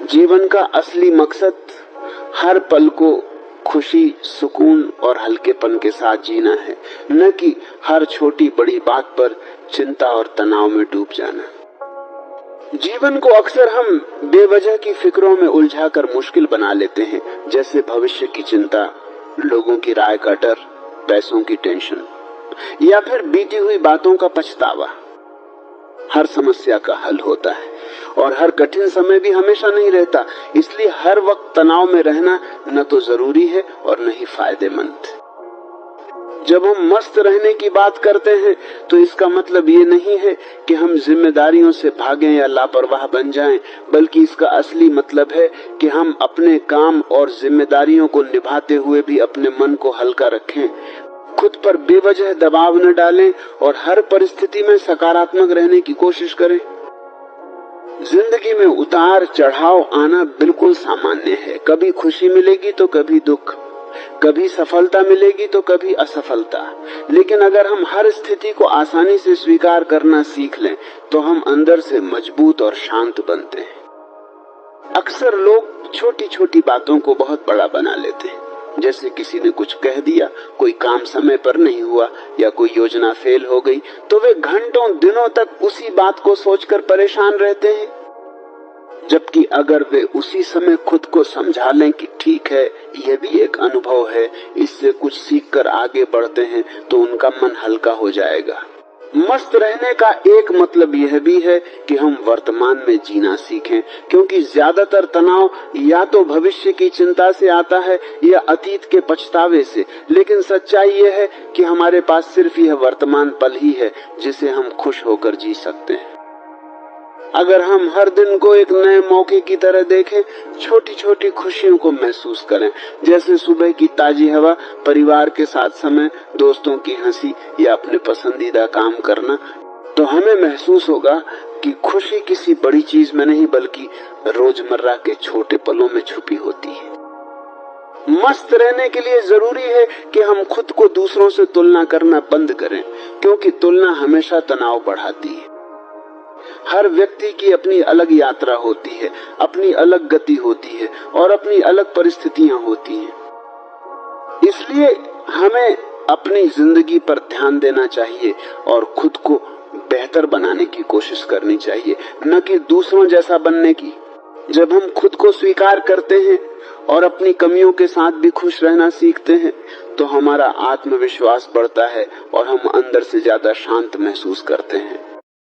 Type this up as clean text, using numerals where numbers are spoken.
जीवन का असली मकसद हर पल को खुशी, सुकून और हल्केपन के साथ जीना है, न कि हर छोटी बड़ी बात पर चिंता और तनाव में डूब जाना। जीवन को अक्सर हम बेवजह की फिक्रों में उलझाकर मुश्किल बना लेते हैं, जैसे भविष्य की चिंता, लोगों की राय का डर, पैसों की टेंशन या फिर बीती हुई बातों का पछतावा। हर समस्या का हल होता है और हर कठिन समय भी हमेशा नहीं रहता, इसलिए हर वक्त तनाव में रहना न तो जरूरी है और न ही फायदेमंद। जब हम मस्त रहने की बात करते हैं तो इसका मतलब ये नहीं है कि हम जिम्मेदारियों से भागें या लापरवाह बन जाएं, बल्कि इसका असली मतलब है कि हम अपने काम और जिम्मेदारियों को निभाते हुए भी अपने मन को हल्का रखें, खुद पर बेवजह दबाव न डालें और हर परिस्थिति में सकारात्मक रहने की कोशिश करें। जिंदगी में उतार चढ़ाव आना बिल्कुल सामान्य है। कभी खुशी मिलेगी तो कभी दुख, कभी सफलता मिलेगी तो कभी असफलता। लेकिन अगर हम हर स्थिति को आसानी से स्वीकार करना सीख लें तो हम अंदर से मजबूत और शांत बनते हैं। अक्सर लोग छोटी छोटी बातों को बहुत बड़ा बना लेते हैं, जैसे किसी ने कुछ कह दिया, कोई काम समय पर नहीं हुआ या कोई योजना फेल हो गई तो वे घंटों दिनों तक उसी बात को सोचकर परेशान रहते हैं। जबकि अगर वे उसी समय खुद को समझा लें कि ठीक है, यह भी एक अनुभव है, इससे कुछ सीखकर आगे बढ़ते हैं, तो उनका मन हल्का हो जाएगा। मस्त रहने का एक मतलब यह भी है कि हम वर्तमान में जीना सीखें, क्योंकि ज्यादातर तनाव या तो भविष्य की चिंता से आता है या अतीत के पछतावे से। लेकिन सच्चाई यह है कि हमारे पास सिर्फ यह वर्तमान पल ही है जिसे हम खुश होकर जी सकते हैं। अगर हम हर दिन को एक नए मौके की तरह देखें, छोटी छोटी खुशियों को महसूस करें, जैसे सुबह की ताजी हवा, परिवार के साथ समय, दोस्तों की हंसी या अपने पसंदीदा काम करना, तो हमें महसूस होगा कि खुशी किसी बड़ी चीज में नहीं बल्कि रोजमर्रा के छोटे पलों में छुपी होती है। मस्त रहने के लिए जरूरी है कि हम खुद को दूसरों से तुलना करना बंद करें, क्योंकि तुलना हमेशा तनाव बढ़ाती है। हर व्यक्ति की अपनी अलग यात्रा होती है, अपनी अलग गति होती है और अपनी अलग परिस्थितियां होती हैं। इसलिए हमें अपनी जिंदगी पर ध्यान देना चाहिए और खुद को बेहतर बनाने की कोशिश करनी चाहिए, न कि दूसरों जैसा बनने की। जब हम खुद को स्वीकार करते हैं और अपनी कमियों के साथ भी खुश रहना सीखते हैं तो हमारा आत्मविश्वास बढ़ता है और हम अंदर से ज्यादा शांत महसूस करते हैं।